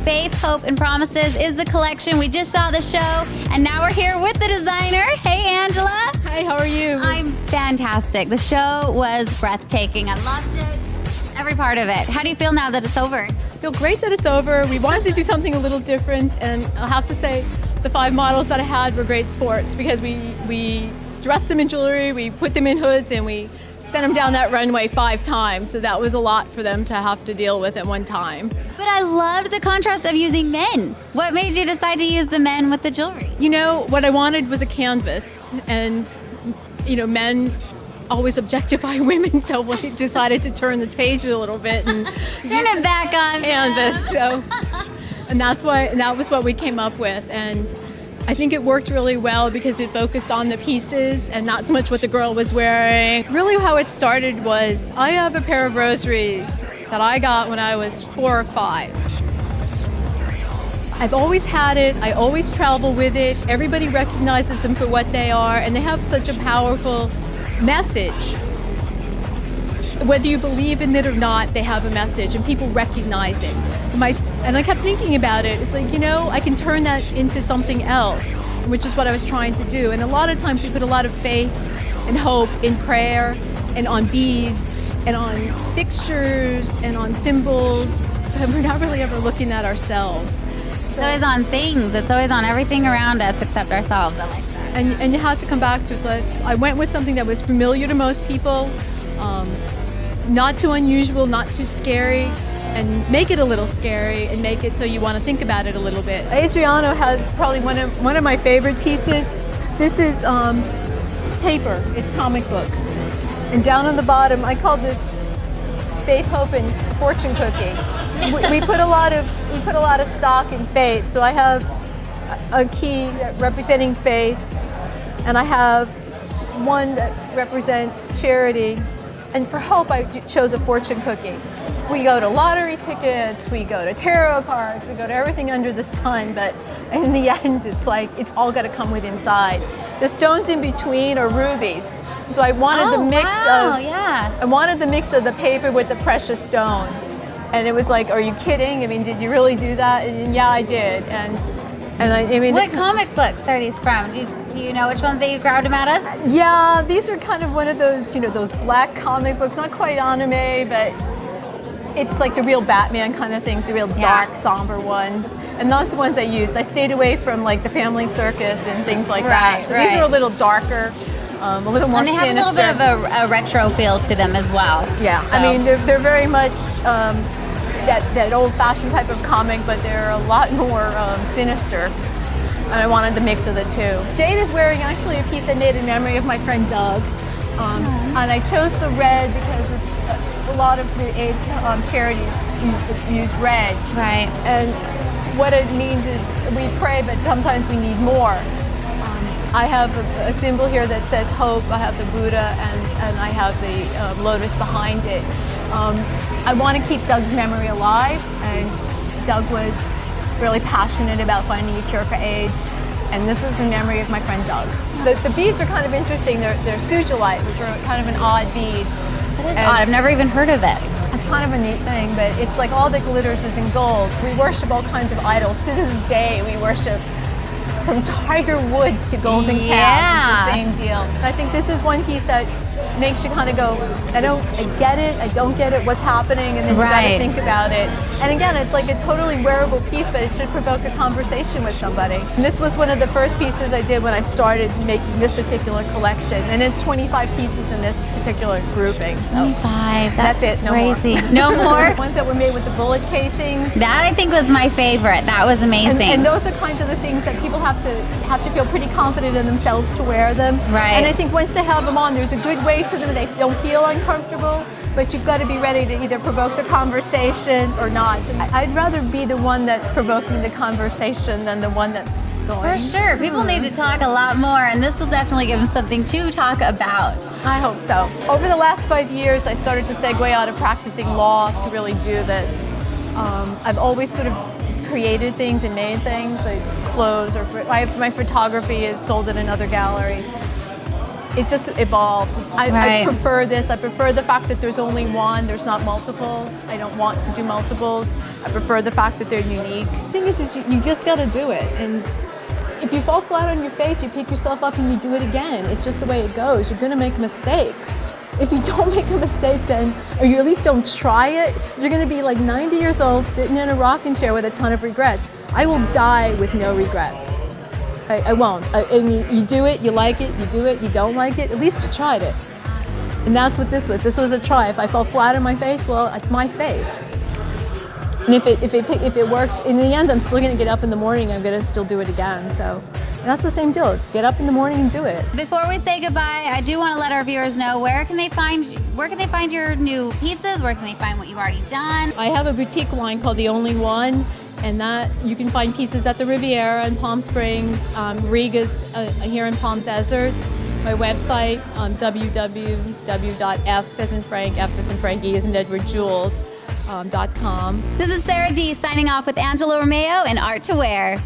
Faith, Hope, and Promises is the collection. We just saw the show, and now we're here with the designer. Hey, Angela. Hi, how are you? I'm fantastic. The show was breathtaking. I loved it, every part of it. How do you feel now that it's over? I feel great that it's over. We wanted to do something a little different, and I'll have to say the 5 models that I had were great sports because we dressed them in jewelry, we put them in hoods, and we sent them down that runway 5 times. So that was a lot for them to have to deal with at one time. But I loved the contrast of using men. What made you decide to use the men with the jewelry? You know, what I wanted was a canvas, and you know, men always objectify women, so we decided to turn the page a little bit and Turn it back on. canvas. So, and that was what we came up with, and I think it worked really well because it focused on the pieces and not so much what the girl was wearing. Really how it started was I have a pair of rosaries that I got when I was 4 or 5. I've always had it, I always travel with it, everybody recognizes them for what they are, and they have such a powerful message. Whether you believe in it or not, they have a message and people recognize it. And I kept thinking about it. It's like, you know, I can turn that into something else, which is what I was trying to do. And a lot of times we put a lot of faith and hope in prayer and on beads and on fixtures and on symbols, but we're not really ever looking at ourselves. It's always on things. It's always on everything around us except ourselves. I like that. And you have to come back to it. So I went with something that was familiar to most people, not too unusual, not too scary, and make it a little scary and make it so you want to think about it a little bit. Adriano has probably one of my favorite pieces. This is paper. It's comic books. And down on the bottom, I call this Faith, Hope, and Fortune Cookie. We put a lot of stock in faith. So I have a key representing faith, and I have one that represents charity. And for hope, I chose a fortune cookie. We go to lottery tickets, we go to tarot cards, we go to everything under the sun, but in the end, it's like, it's all got to come with inside. The stones in between are rubies. So I wanted I wanted the mix of the paper with the precious stones. And it was like, are you kidding? I mean, did you really do that? And yeah, I did. And I mean, what comic books are these from? Do you know which ones that you grabbed them out of? Yeah, these are kind of one of those, you know, those black comic books, not quite anime, but it's like the real Batman kind of things, the real dark, somber ones. And those are the ones I used. I stayed away from like the Family Circus and things like that. So these are a little darker, a little more sinister. And they have a little bit of a retro feel to them as well. Yeah, so. I mean, they're very much that old-fashioned type of comic, but they're a lot more sinister. And I wanted the mix of the two. Jade is wearing actually a piece I made in memory of my friend Doug. And I chose the red because it's a lot of the AIDS charities use red. Right. And what it means is we pray, but sometimes we need more. I have a symbol here that says hope. I have the Buddha, and I have the lotus behind it. I want to keep Doug's memory alive, and Doug was really passionate about finding a cure for AIDS, and this is in memory of my friend Doug. The beads are kind of interesting. They're sugilite, which are kind of an odd bead. That is odd. I've never even heard of it. It's kind of a neat thing, but it's like all the glitters is in gold. We worship all kinds of idols. To this day, we worship from Tiger Woods to golden calves. It's the same deal. I think this is one piece that makes you kind of go, I get it, I don't get it, what's happening, and then you got to think about it. And again, it's like a totally wearable piece, but it should provoke a conversation with somebody. And this was one of the first pieces I did when I started making this particular collection, and it's 25 pieces in this particular grouping. 25, that's it, no crazy. more. No more? Ones that were made with the bullet casings. That I think was my favorite. That was amazing. And those are kinds of the things that people have to feel pretty confident in themselves to wear them. Right. And I think once they have them on, there's a good way to them. They don't feel uncomfortable, but you've got to be ready to either provoke the conversation or not. I'd rather be the one that's provoking the conversation than the one that's going. For sure. People need to talk a lot more, and this will definitely give them something to talk about. I hope so. Over the last 5 years, I started to segue out of practicing law to really do this. I've always sort of created things and made things, like clothes, or my photography is sold at another gallery. it just evolved. I Right. prefer this. I prefer the fact that there's only one, there's not multiples. I don't want to do multiples. I prefer the fact that they're unique. The thing is just, you just gotta do it. And if you fall flat on your face, you pick yourself up and you do it again. It's just the way it goes. You're gonna make mistakes. If you don't make a mistake then, or you at least don't try it, you're gonna be like 90 years old sitting in a rocking chair with a ton of regrets. I will die with no regrets. I won't. I mean, you do it, you like it, you do it, you don't like it, at least you tried it. And that's what this was. This was a try. If I fell flat on my face, well, it's my face. And if it works, in the end, I'm still gonna get up in the morning, I'm gonna still do it again. So that's the same deal. Get up in the morning and do it. Before we say goodbye, I do want to let our viewers know where can they find your new pieces? Where can they find what you've already done? I have a boutique line called The Only One, and that you can find pieces at the Riviera in Palm Springs, Riga's here in Palm Desert. My website, www.f as in Frank, F as in Frankie, as in Edward Jules.com. This is Sarah D signing off with Angela Romeo and Art to Wear.